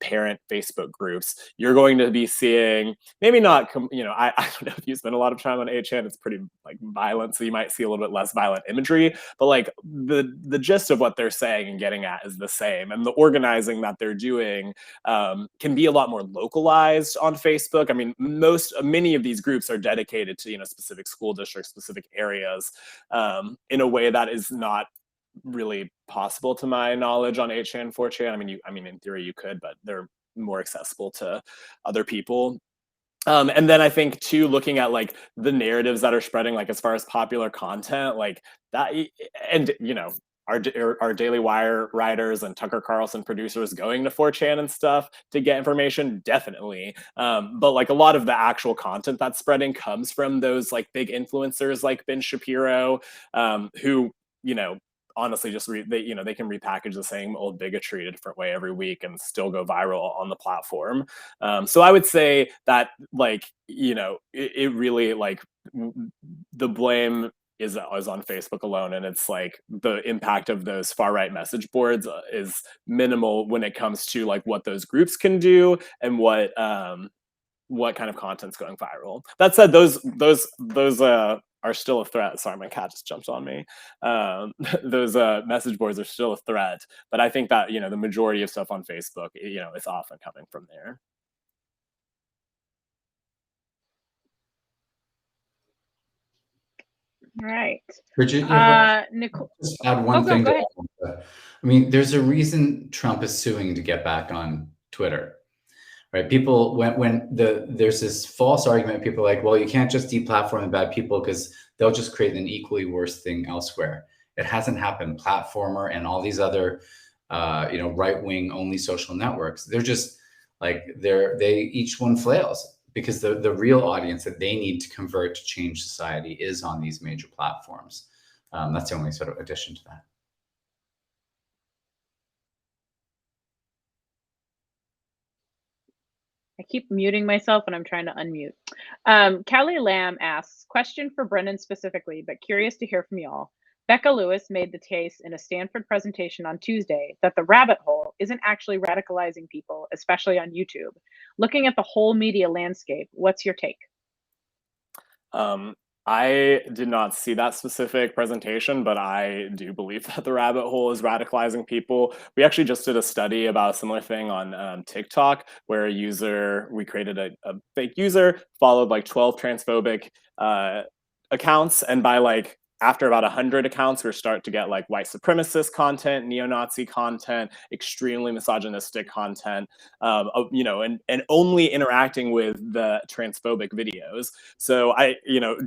parent Facebook groups, you're going to be seeing maybe not, I don't know if you spend a lot of time on 8chan, it's pretty violent, so you might see a little bit less violent imagery, but the gist of what they're saying and getting at is the same, and the organizing that they're doing can be a lot more localized on Facebook. I mean, many of these groups are dedicated to specific school districts, specific areas, in a way that is not really possible to my knowledge on 8chan, 4chan. I mean, in theory you could, but they're more accessible to other people. And then I think too, looking at the narratives that are spreading, as far as popular content, that, and our Daily Wire writers and Tucker Carlson producers going to 4chan and stuff to get information, definitely. But a lot of the actual content that's spreading comes from those big influencers like Ben Shapiro, who honestly just they can repackage the same old bigotry a different way every week and still go viral on the platform. So I would say that it really the blame is on Facebook alone, and it's the impact of those far right message boards is minimal when it comes to what those groups can do and what kind of content's going viral. That said, those are still a threat. Sorry, my cat just jumped on me. Those message boards are still a threat, but I think that the majority of stuff on Facebook, is often coming from there. Right. Bridget, Nicole, just add one thing. Go ahead. I mean, there's a reason Trump is suing to get back on Twitter. Right, people there's this false argument. People are like, well, you can't just deplatform the bad people because they'll just create an equally worse thing elsewhere. It hasn't happened. Platformer and all these other, right-wing only social networks, they're just each one flails because the real audience that they need to convert to change society is on these major platforms. That's the only sort of addition to that. I keep muting myself when I'm trying to unmute. Callie Lamb asks, question for Brennan specifically, but curious to hear from y'all. Becca Lewis made the case in a Stanford presentation on Tuesday that the rabbit hole isn't actually radicalizing people, especially on YouTube. Looking at the whole media landscape, what's your take? I did not see that specific presentation, but I do believe that the rabbit hole is radicalizing people. We actually just did a study about a similar thing on TikTok, where we created a fake user, followed 12 transphobic accounts, and by after about 100 accounts, we start to get like white supremacist content, neo-Nazi content, extremely misogynistic content, and only interacting with the transphobic videos. So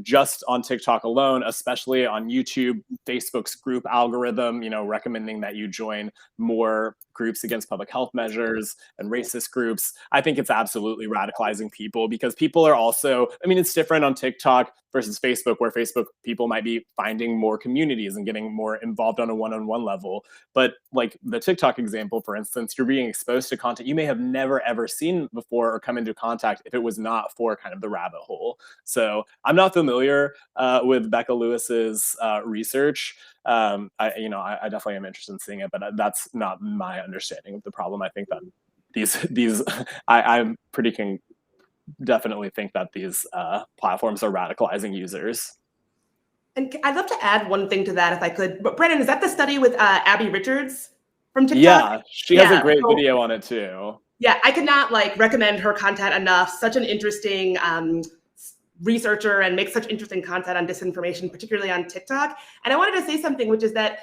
just on TikTok alone, especially on YouTube, Facebook's group algorithm, recommending that you join more groups against public health measures and racist groups. I think it's absolutely radicalizing people, because people are also, it's different on TikTok versus Facebook, where Facebook people might be finding more communities and getting more involved on a one-on-one level. But like the TikTok example, for instance, you're being exposed to content you may have never ever seen before or come into contact if it was not for kind of the rabbit hole. So I'm not familiar with Becca Lewis's research. I definitely am interested in seeing it, but that's not my understanding of the problem. I think that I'm pretty definitely think that these platforms are radicalizing users. And I'd love to add one thing to that if I could. But Brennan, is that the study with Abby Richards from TikTok? Yeah, she has a great video on it too. Yeah, I could not recommend her content enough. Such an interesting researcher and makes such interesting content on disinformation, particularly on TikTok. And I wanted to say something, which is that,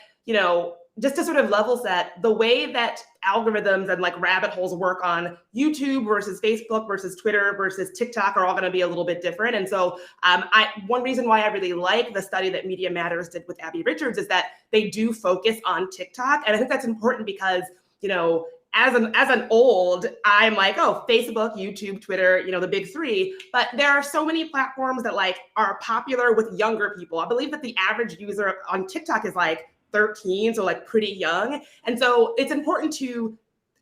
just to sort of level set, the way that algorithms and rabbit holes work on YouTube versus Facebook versus Twitter versus TikTok are all going to be a little bit different. And so one reason why I really like the study that Media Matters did with Abby Richards is that they do focus on TikTok. And I think that's important because, as an old, I'm like, oh, Facebook, YouTube, Twitter, the big three. But there are so many platforms that are popular with younger people. I believe that the average user on TikTok is 13, so pretty young. And so it's important to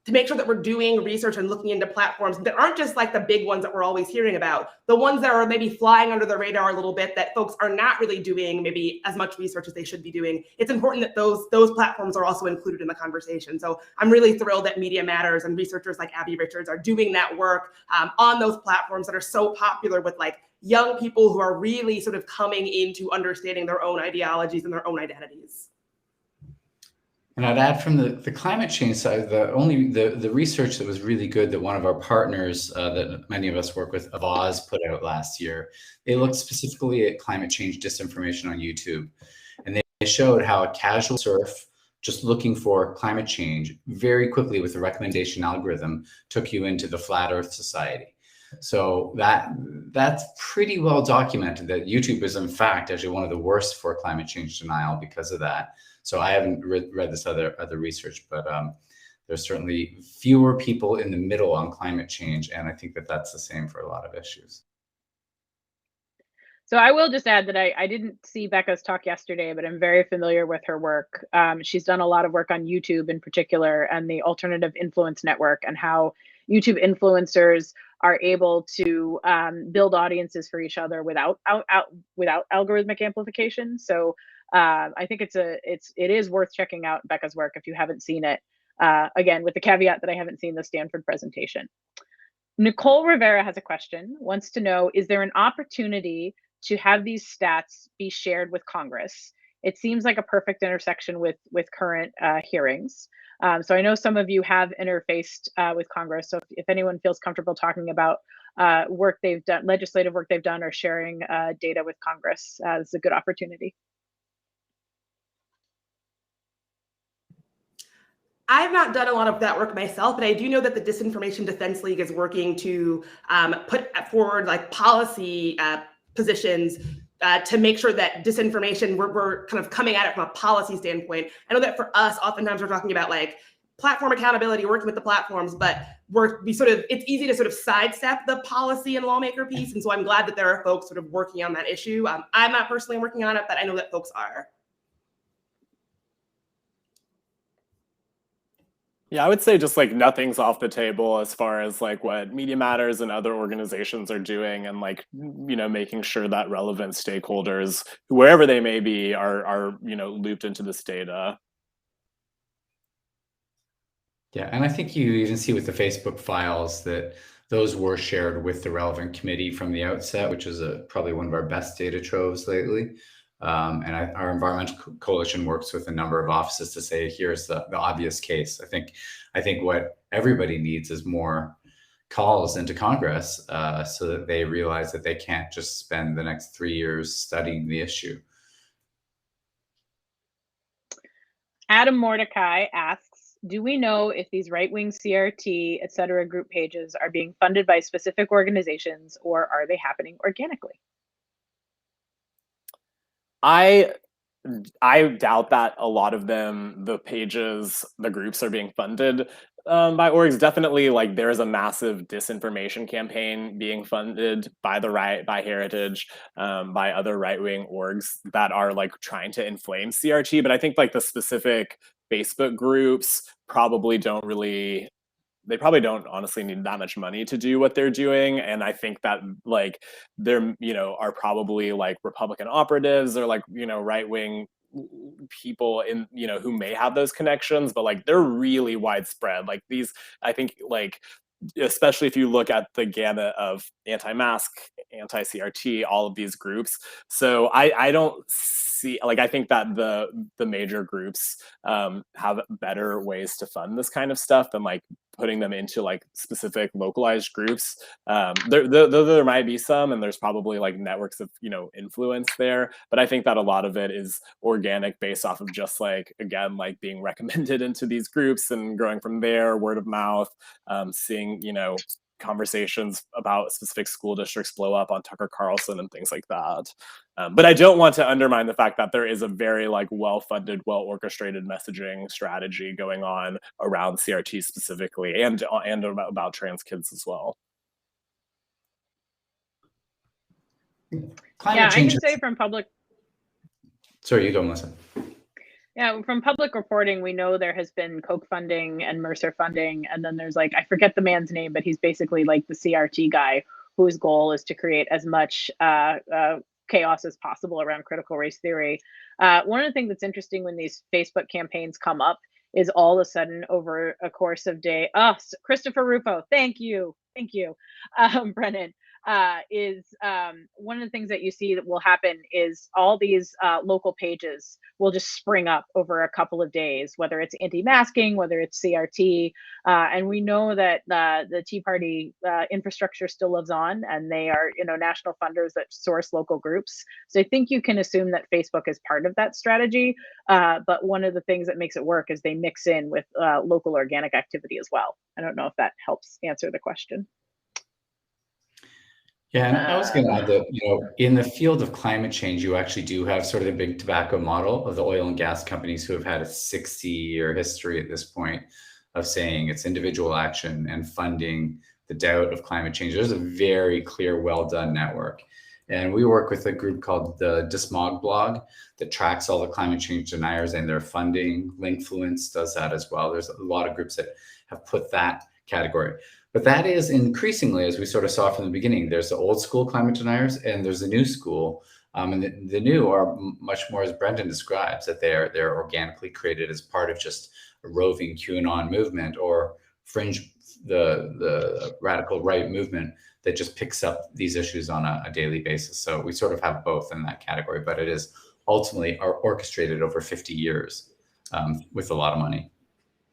make sure that we're doing research and looking into platforms that aren't just the big ones that we're always hearing about, the ones that are maybe flying under the radar a little bit that folks are not really doing maybe as much research as they should be doing. It's important that those platforms are also included in the conversation. So I'm really thrilled that Media Matters and researchers like Abby Richards are doing that work on those platforms that are so popular with young people who are really sort of coming into understanding their own ideologies and their own identities. And I'd add from the climate change side, the research that was really good that one of our partners that many of us work with, Avaz, put out last year, they looked specifically at climate change disinformation on YouTube. And they showed how a casual surf, just looking for climate change, very quickly with the recommendation algorithm, took you into the Flat Earth Society. So that's pretty well documented that YouTube is in fact actually one of the worst for climate change denial because of that. So I haven't read this other research, but there's certainly fewer people in the middle on climate change. And I think that that's the same for a lot of issues. So I will just add that I didn't see Becca's talk yesterday, but I'm very familiar with her work. She's done a lot of work on YouTube in particular and the Alternative Influence Network and how YouTube influencers are able to build audiences for each other without algorithmic amplification. So I think it is worth checking out Becca's work if you haven't seen it. Again, with the caveat that I haven't seen the Stanford presentation. Nicole Rivera has a question, wants to know, is there an opportunity to have these stats be shared with Congress? It seems like a perfect intersection with current hearings. So I know some of you have interfaced with Congress. So if anyone feels comfortable talking about work they've done, legislative work they've done, or sharing data with Congress, it's a good opportunity. I've not done a lot of that work myself, but I do know that the Disinformation Defense League is working to put forward policy positions to make sure that disinformation, we're kind of coming at it from a policy standpoint. I know that for us, oftentimes we're talking about platform accountability, working with the platforms, but it's easy to sort of sidestep the policy and lawmaker piece. And so I'm glad that there are folks sort of working on that issue. I'm not personally working on it, but I know that folks are. Yeah, I would say just nothing's off the table as far as what Media Matters and other organizations are doing, and making sure that relevant stakeholders, wherever they may be, are looped into this data. Yeah, and I think you even see with the Facebook files that those were shared with the relevant committee from the outset, which is probably one of our best data troves lately. And our environmental coalition works with a number of offices to say, here's the obvious case. I think what everybody needs is more calls into Congress so that they realize that they can't just spend the next 3 years studying the issue. Adam Mordecai asks, do we know if these right-wing CRT, et cetera, group pages are being funded by specific organizations, or are they happening organically? I doubt that a lot of them, the pages, the groups are being funded by orgs. Definitely, like there's a massive disinformation campaign being funded by the right, by Heritage, by other right-wing orgs that are like trying to inflame CRT. But I think like the specific Facebook groups probably don't really, they probably don't honestly need that much money to do what they're doing. And I think that like there, are probably like Republican operatives or like, right-wing people in, who may have those connections, but like they're really widespread. Like these, I think like, especially if you look at the gamut of anti-mask, anti-CRT, all of these groups. So I don't see, like, I think that the major groups have better ways to fund this kind of stuff than like putting them into like specific localized groups. There might be some, and there's probably like networks of influence there, but I think that a lot of it is organic, based off of just like, again, like being recommended into these groups and growing from there, word of mouth, seeing conversations about specific school districts blow up on Tucker Carlson and things like that. But I don't want to undermine the fact that there is a very like well-funded, well-orchestrated messaging strategy going on around CRT specifically, and about trans kids as well. Climate change. I can say from public. Sorry, you go, Melissa. Yeah, from public reporting, we know there has been Koch funding and Mercer funding, and then there's like, I forget the man's name, but he's basically like the CRT guy whose goal is to create as much chaos as possible around critical race theory. One of the things that's interesting when these Facebook campaigns come up is all of a sudden over a course of day, Christopher Rufo, thank you, Brennan. Is one of the things that you see that will happen is all these local pages will just spring up over a couple of days, whether it's anti-masking, whether it's CRT, and we know that the Tea Party infrastructure still lives on, and they are national funders that source local groups. So I think you can assume that Facebook is part of that strategy, but one of the things that makes it work is they mix in with local organic activity as well. I don't know if that helps answer the question. Yeah, and I was going to add that, in the field of climate change, you actually do have sort of the big tobacco model of the oil and gas companies who have had a 60-year history at this point of saying it's individual action and funding the doubt of climate change. There's a very clear, well-done network. And we work with a group called the Dismog blog that tracks all the climate change deniers and their funding. Linkfluence does that as well. There's a lot of groups that have put that category. But that is increasingly, as we sort of saw from the beginning, there's the old school climate deniers and there's the new school. And the new are much more, as Brendan describes, that they're organically created as part of just a roving QAnon movement or fringe, the radical right movement that just picks up these issues on a daily basis. So we sort of have both in that category, but it is ultimately orchestrated over 50 years with a lot of money.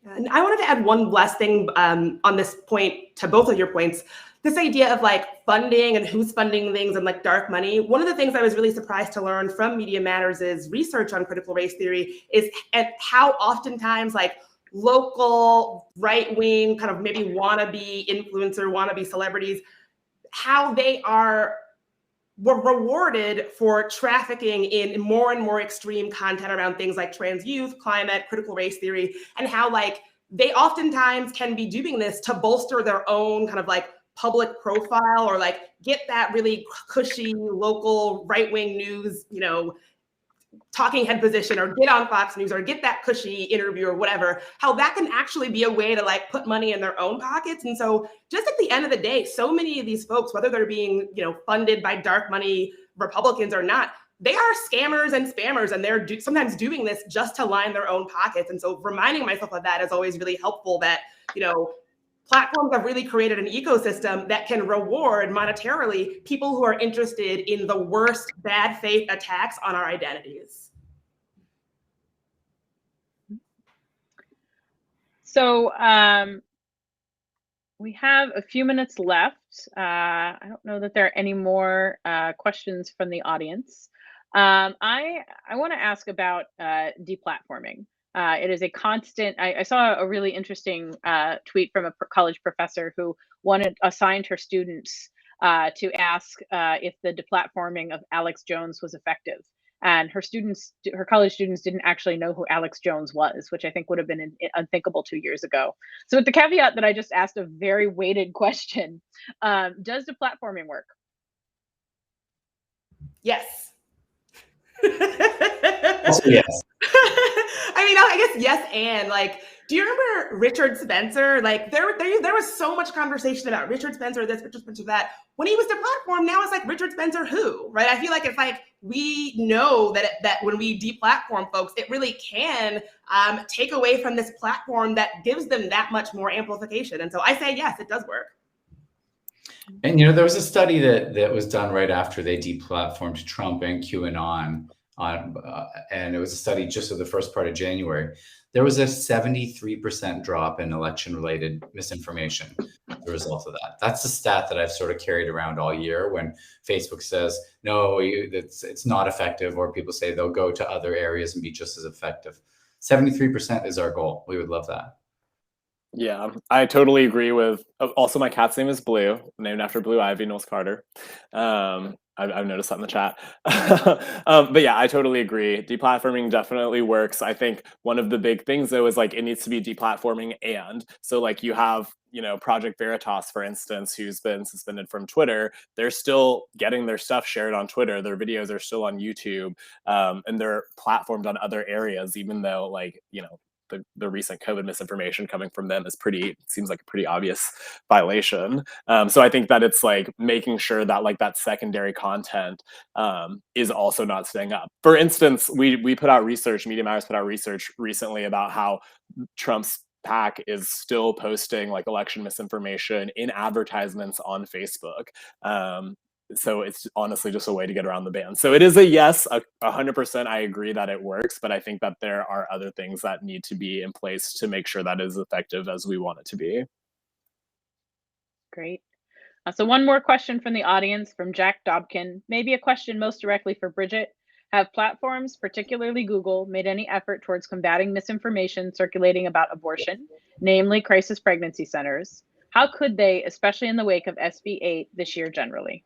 And I wanted to add one last thing on this point to both of your points. This idea of like funding and who's funding things and like dark money. One of the things I was really surprised to learn from Media Matters' research on critical race theory is at how oftentimes like local right-wing kind of maybe wannabe influencer, wannabe celebrities, how they were rewarded for trafficking in more and more extreme content around things like trans youth, climate, critical race theory, and how like they oftentimes can be doing this to bolster their own kind of like public profile or like get that really cushy local right-wing news, talking head position, or get on Fox News, or get that cushy interview or whatever, how that can actually be a way to like put money in their own pockets. And so just at the end of the day, so many of these folks, whether they're being, funded by dark money Republicans or not, they are scammers and spammers, and they're sometimes doing this just to line their own pockets. And so reminding myself of that is always really helpful, that, platforms have really created an ecosystem that can reward monetarily people who are interested in the worst bad faith attacks on our identities. So we have a few minutes left. I don't know that there are any more questions from the audience. I want to ask about deplatforming. It is a constant. I saw a really interesting tweet from a college professor who assigned her students to ask if the deplatforming of Alex Jones was effective. And her college students didn't actually know who Alex Jones was, which I think would have been unthinkable 2 years ago. So with the caveat that I just asked a very weighted question, does deplatforming work? Yes. Also, yes. I mean, I guess yes, and like, do you remember Richard Spencer? Like, there was so much conversation about Richard Spencer this, Richard Spencer that. When he was deplatformed, now it's like Richard Spencer who, right? I feel like it's like we know that when we deplatform folks, it really can take away from this platform that gives them that much more amplification. And so I say yes, it does work. And there was a study that was done right after they deplatformed Trump and QAnon, and it was a study just of the first part of January. There was a 73% drop in election-related misinformation as a result of that. That's the stat that I've sort of carried around all year when Facebook says, no, it's not effective, or people say they'll go to other areas and be just as effective. 73% is our goal. We would love that. Yeah, I totally agree with. Also, my cat's name is Blue, named after Blue Ivy, Knowles Carter. I've noticed that in the chat. But yeah, I totally agree. Deplatforming definitely works. I think one of the big things though is like it needs to be deplatforming, and so like you have Project Veritas, for instance, who's been suspended from Twitter. They're still getting their stuff shared on Twitter. Their videos are still on YouTube, and they're platformed on other areas, even though like the recent COVID misinformation coming from them seems like a pretty obvious violation. So I think that it's like making sure that like that secondary content is also not staying up. For instance, we put out research, Media Matters put out research recently about how Trump's PAC is still posting like election misinformation in advertisements on Facebook. So it's honestly just a way to get around the ban. So it is a yes, 100%. I agree that it works, but I think that there are other things that need to be in place to make sure that is effective as we want it to be. Great. So one more question from the audience from Jack Dobkin, maybe a question most directly for Bridget. Have platforms, particularly Google, made any effort towards combating misinformation circulating about abortion, namely crisis pregnancy centers? How could they, especially in the wake of SB 8 this year generally?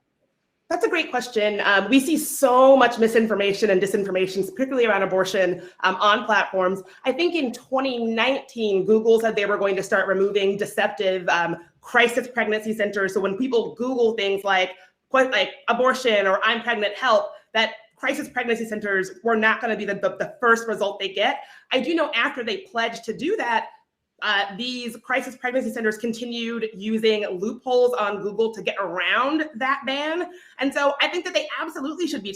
That's a great question. We see so much misinformation and disinformation, particularly around abortion, on platforms. I think in 2019, Google said they were going to start removing deceptive crisis pregnancy centers. So when people Google things like abortion or I'm pregnant, help, that crisis pregnancy centers were not going to be the first result they get. I do know after they pledged to do that, these crisis pregnancy centers continued using loopholes on Google to get around that ban. And so I think that they absolutely should be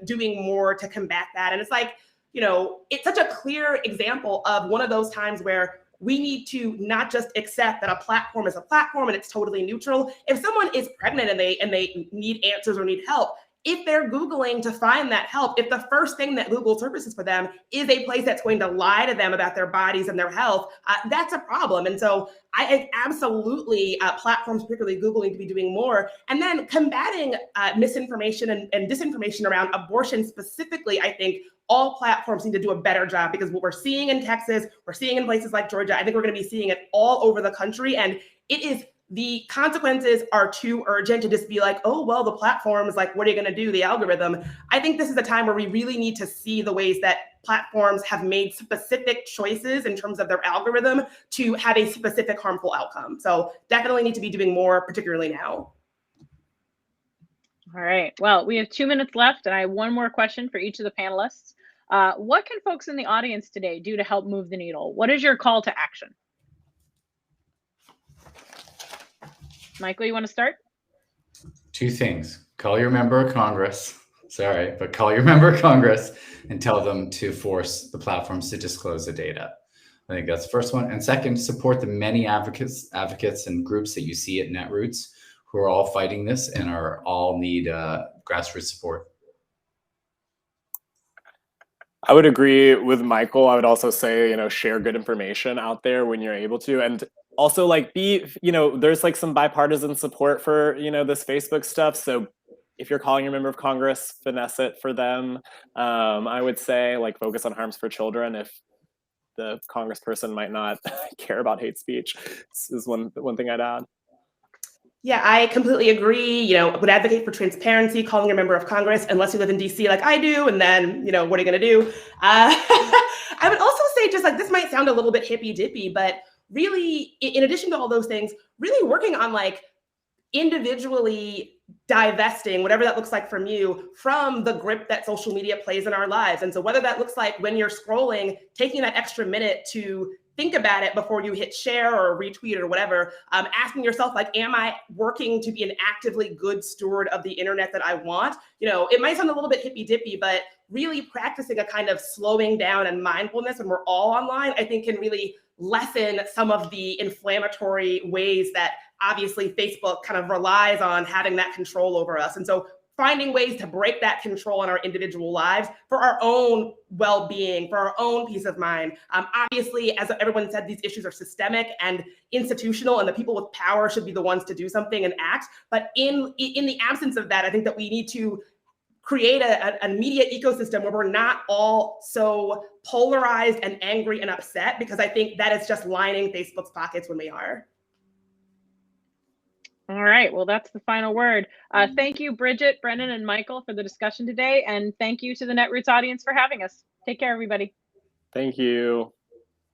doing more to combat that. And it's like, it's such a clear example of one of those times where we need to not just accept that a platform is a platform and it's totally neutral. If someone is pregnant and they need answers or need help, if they're Googling to find that help, if the first thing that Google surfaces for them is a place that's going to lie to them about their bodies and their health, that's a problem. And so I think absolutely platforms, particularly Google, need to be doing more. And then combating misinformation and disinformation around abortion specifically, I think all platforms need to do a better job, because what we're seeing in Texas, we're seeing in places like Georgia, I think we're going to be seeing it all over the country. And the consequences are too urgent to just be like, oh, well, the platform is like, what are you going to do? The algorithm. I think this is a time where we really need to see the ways that platforms have made specific choices in terms of their algorithm to have a specific harmful outcome. So definitely need to be doing more, particularly now. All right. Well, we have 2 minutes left, and I have one more question for each of the panelists. What can folks in the audience today do to help move the needle? What is your call to action? Michael, you want to start? 2 things. Call your member of Congress. Sorry, but call your member of Congress and tell them to force the platforms to disclose the data. I think that's the first one. And second, support the many advocates and groups that you see at Netroots who are all fighting this and all need grassroots support. I would agree with Michael. I would also say, share good information out there when you're able to. And also like there's like some bipartisan support for, this Facebook stuff. So if you're calling your member of Congress, finesse it for them. I would say like focus on harms for children if the congressperson might not care about hate speech. This is one thing I'd add. Yeah, I completely agree. Would advocate for transparency, calling a member of Congress, unless you live in DC like I do, and then, what are you going to do? I would also say, just like, this might sound a little bit hippy dippy, but really, in addition to all those things, really working on like individually divesting, whatever that looks like from you, from the grip that social media plays in our lives. And so whether that looks like when you're scrolling, taking that extra minute to think about it before you hit share or retweet or whatever, asking yourself, like, am I working to be an actively good steward of the internet that I want? It might sound a little bit hippy dippy, but really practicing a kind of slowing down and mindfulness when we're all online, I think, can really lessen some of the inflammatory ways that obviously Facebook kind of relies on having that control over us. And so finding ways to break that control in our individual lives for our own well-being, for our own peace of mind. Obviously, as everyone said, these issues are systemic and institutional, and the people with power should be the ones to do something and act. But in the absence of that, I think that we need to create a media ecosystem where we're not all so polarized and angry and upset, because I think that is just lining Facebook's pockets when we are. All right, well, that's the final word. Thank you, Bridget, Brennan, and Michael, for the discussion today. And thank you to the Netroots audience for having us. Take care, everybody. Thank you.